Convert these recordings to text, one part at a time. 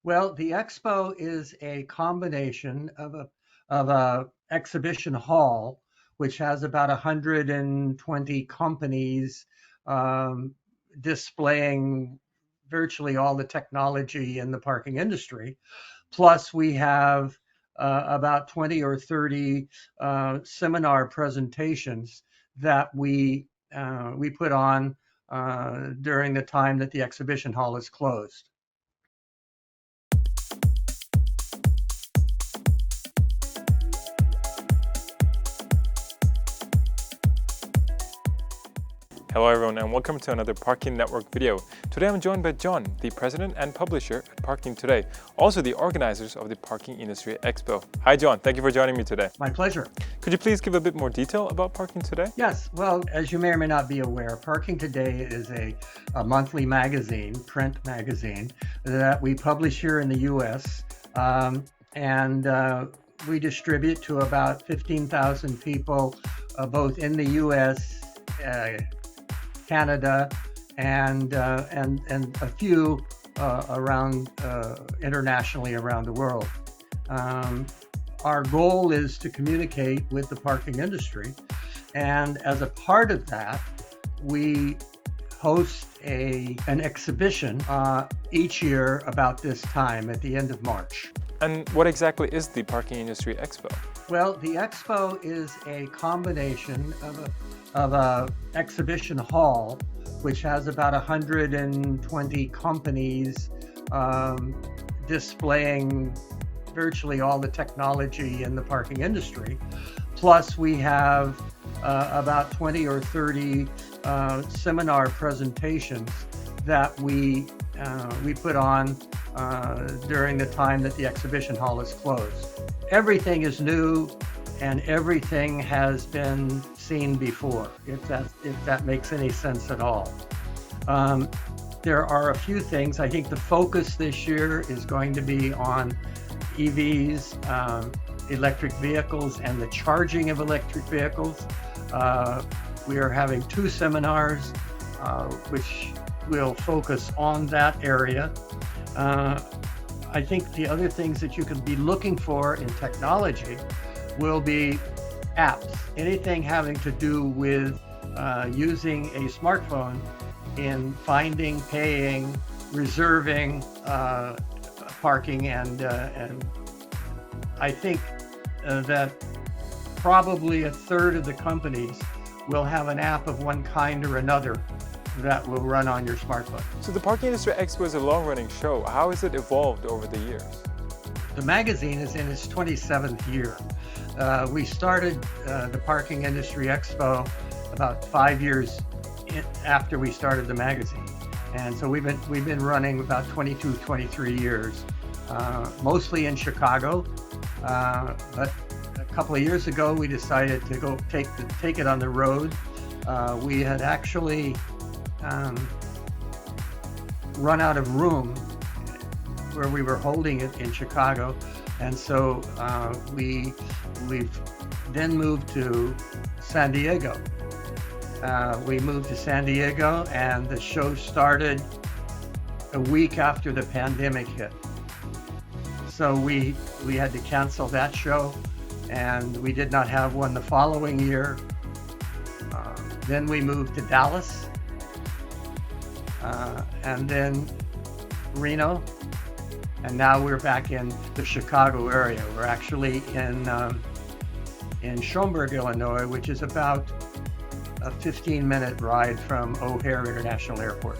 Well, the Expo is a combination of a exhibition hall, which has about 120 companies um, displaying virtually all the technology in the parking industry. Plus, we have about 20 or 30 seminar presentations that we put on during the time that the exhibition hall is closed. Hello everyone and welcome to another Parking Network video. Today I'm joined by John, the president and publisher at Parking Today, also the organizers of the Parking Industry Expo. Hi John, thank you for joining me today. My pleasure. Could you please give a bit more detail about Parking Today? Yes, well, as you may or may not be aware, Parking Today is a monthly magazine, print magazine, that we publish here in the US. And we distribute to about 15,000 people, both in the US, Canada, and a few around internationally around the world. Our goal is to communicate with the parking industry, and as a part of that, we host an exhibition each year about this time at the end of March. And what exactly is the Parking Industry Expo? Well, the Expo is a combination of a exhibition hall, which has about 120 companies displaying virtually all the technology in the parking industry. Plus, we have about 20 or 30 seminar presentations that we put on during the time that the exhibition hall is closed. Everything is new and everything has been seen before, if that makes any sense at all. There are a few things. I think the focus this year is going to be on EVs, electric vehicles, and the charging of electric vehicles. We are having two seminars which will focus on that area. I think the other things that you could be looking for in technology will be apps, anything having to do with using a smartphone in finding, paying, reserving parking, and I think that probably a third of the companies will have an app of one kind or another that will run on your smartphone. So the Parking Industry Expo is a long-running show. How has it evolved over the years? The magazine is in its 27th year. We started the Parking Industry Expo about 5 years after we started the magazine. And so we've been running about 22, 23 years, mostly in Chicago. But a couple of years ago, we decided to go take it on the road. We had actually run out of room where we were holding it in Chicago, and so we've then moved to San Diego. We moved to San Diego, and the show started a week after the pandemic hit. So we had to cancel that show, and we did not have one the following year. Then we moved to Dallas, and then Reno, and now we're back in the Chicago area. We're actually in Schaumburg, Illinois, which is about a 15-minute ride from O'Hare International Airport.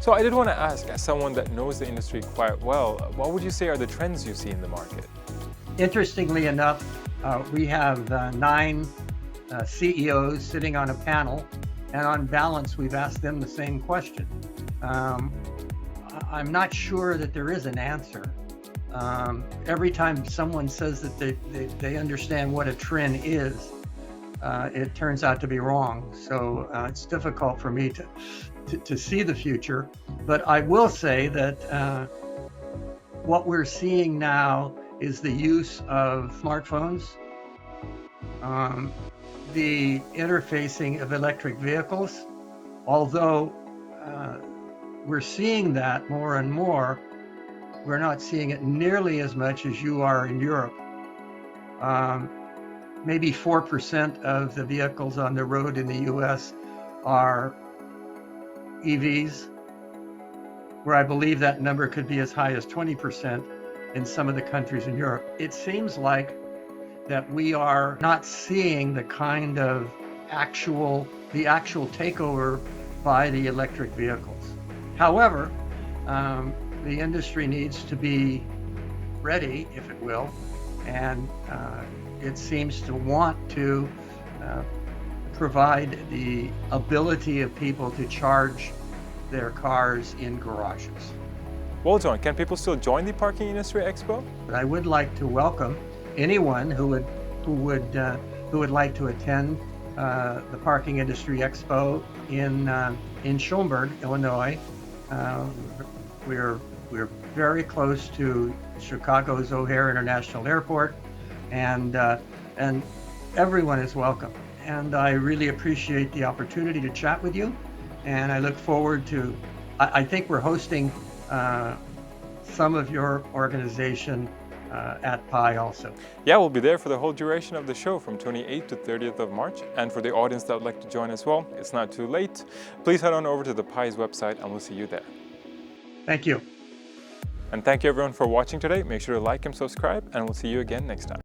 So I did want to ask, as someone that knows the industry quite well, what would you say are the trends you see in the market? Interestingly enough, we have 9 CEOs sitting on a panel, and on balance, we've asked them the same question. I'm not sure that there is an answer. Every time someone says that they understand what a trend is, it turns out to be wrong. So it's difficult for me to see the future. But I will say that what we're seeing now is the use of smartphones, the interfacing of electric vehicles, although we're seeing that more and more. we're not seeing it nearly as much as you are in Europe. Maybe 4% of the vehicles on the road in the US are EVs, where I believe that number could be as high as 20% in some of the countries in Europe. It seems like that we are not seeing the kind of actual takeover by the electric vehicles. However, the industry needs to be ready, if it will, and it seems to want to provide the ability of people to charge their cars in garages. Well, John, can people still join the Parking Industry Expo? But I would like to welcome anyone who would like to attend the Parking Industry Expo in Schaumburg, Illinois. We're very close to Chicago's O'Hare International Airport, and everyone is welcome. And I really appreciate the opportunity to chat with you, and I look forward to. I think we're hosting some of your organization at PI also. Yeah, we'll be there for the whole duration of the show from 28th to 30th of March. And for the audience that would like to join as well, it's not too late. Please head on over to the PI's website and we'll see you there. Thank you. And thank you everyone for watching today. Make sure to like and subscribe, and we'll see you again next time.